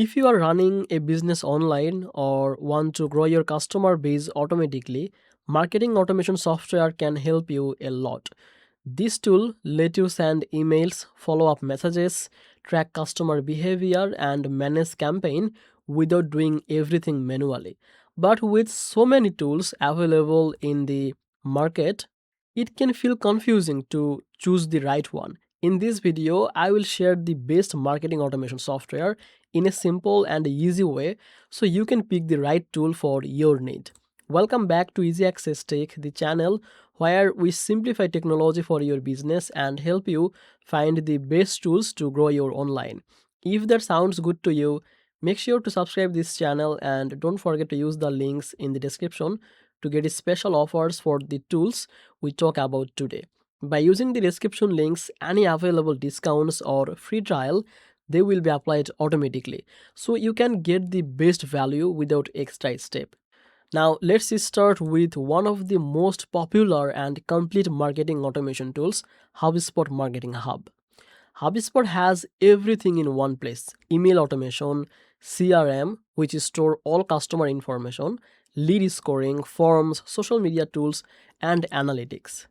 If you are running a business online or want to grow your customer base automatically, marketing automation software can help you a lot. This tool let you send emails, follow up messages, track customer behavior and manage campaign without doing everything manually. But with so many tools available in the market, it can feel confusing to choose the right one. In this video, I will share the best marketing automation software in a simple and easy way so you can pick the right tool for your need. Welcome back to Easy Access Tech, the channel where we simplify technology for your business and help you find the best tools to grow your online. If that sounds good to you, make sure to subscribe this channel and don't forget to use the links in the description to get special offers for the tools we talk about today. By using the description links, any available discounts or free trial, they will be applied automatically. So you can get the best value without extra step. Now let's start with one of the most popular and complete marketing automation tools, HubSpot Marketing Hub. HubSpot has everything in one place: email automation, CRM, which store all customer information, lead scoring, forms, social media tools, and analytics.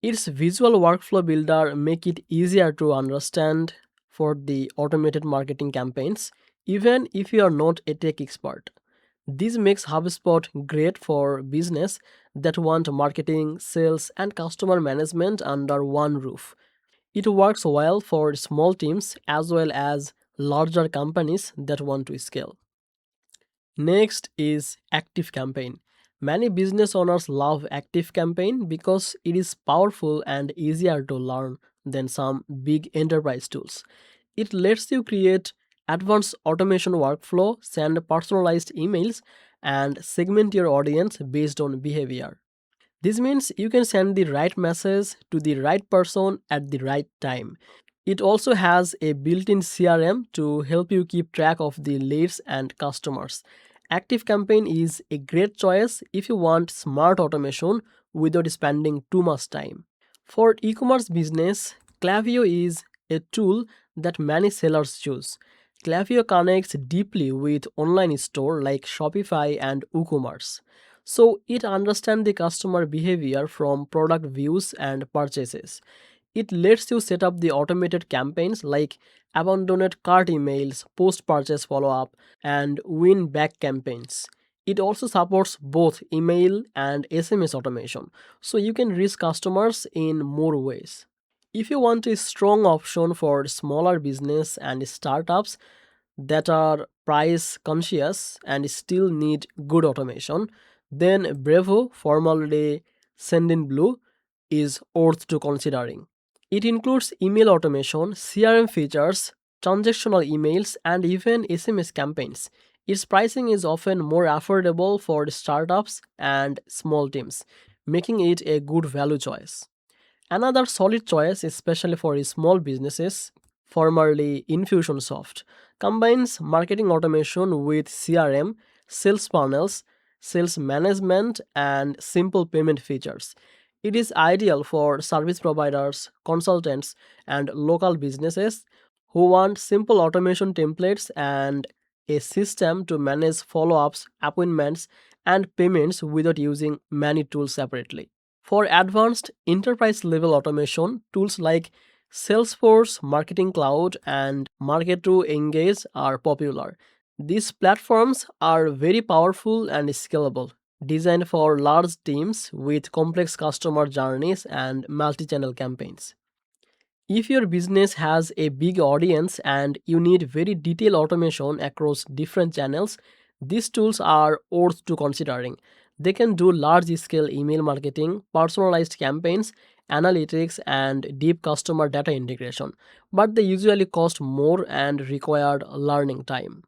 Its visual workflow builder make it easier to understand for the automated marketing campaigns, even if you are not a tech expert. This makes HubSpot great for business that want marketing, sales, and customer management under one roof. It works well for small teams as well as larger companies that want to scale. Next is ActiveCampaign. Many business owners love ActiveCampaign because it is powerful and easier to learn than some big enterprise tools. It lets you create advanced automation workflow, send personalized emails, and segment your audience based on behavior. This means you can send the right message to the right person at the right time. It also has a built-in CRM to help you keep track of the leads and customers. ActiveCampaign is a great choice if you want smart automation without spending too much time. For e-commerce business, Klaviyo is a tool that many sellers choose. Klaviyo connects deeply with online store like Shopify and WooCommerce. So it understands the customer behavior from product views and purchases. It lets you set up the automated campaigns like abandoned cart emails, post-purchase follow-up, and win-back campaigns. It also supports both email and SMS automation, so you can reach customers in more ways. If you want a strong option for smaller business and startups that are price conscious and still need good automation, then Bravo, formerly Sendinblue, is worth to considering. It includes email automation, CRM features, transactional emails, and even SMS campaigns. Its pricing is often more affordable for startups and small teams, making it a good value choice. Another solid choice, especially for small businesses, formerly Infusionsoft, combines marketing automation with CRM, sales funnels, sales management, and simple payment features. It is ideal for service providers, consultants, and local businesses who want simple automation templates and a system to manage follow ups, appointments, and payments without using many tools separately. For advanced enterprise level automation, tools like Salesforce, Marketing Cloud, and Marketo Engage are popular. These platforms are very powerful and scalable, designed for large teams with complex customer journeys and multi channel campaigns. If your business has a big audience and you need very detailed automation across different channels, these tools are worth to considering. They can do large scale email marketing, personalized campaigns, analytics, and deep customer data integration, but they usually cost more and require learning time.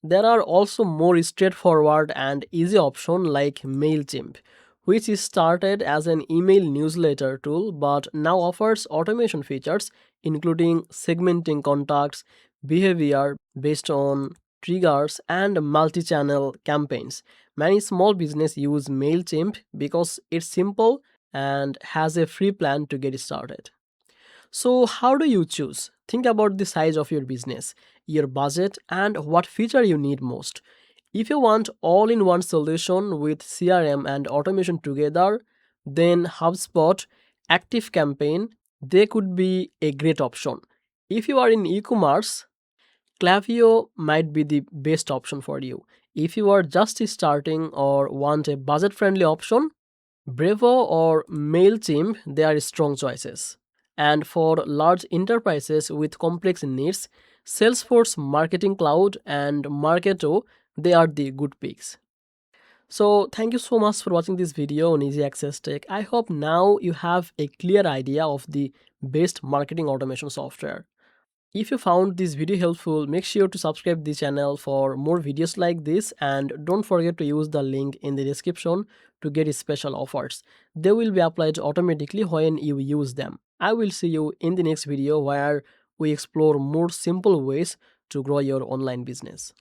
There are also more straightforward and easy options like MailChimp, which is started as an email newsletter tool but now offers automation features including segmenting contacts, behavior based on triggers, and multi-channel campaigns. Many small business use MailChimp because it's simple and has a free plan to get started. So, how do you choose? Think about the size of your business, your budget, and what feature you need most. If you want all in one solution with CRM and automation together, then HubSpot, ActiveCampaign, they could be a great option. If you are in e-commerce, Klaviyo might be the best option for you. If you are just starting or want a budget-friendly option, Brevo or MailChimp, they are strong choices. And for large enterprises with complex needs, Salesforce Marketing Cloud and Marketo, they are the good picks. So thank you so much for watching this video on Easy Access Tech. I hope now you have a clear idea of the best marketing automation software. If you found this video helpful, make sure to subscribe the channel for more videos like this, and don't forget to use the link in the description to get special offers. They will be applied automatically when you use them. I will see you in the next video where we explore more simple ways to grow your online business.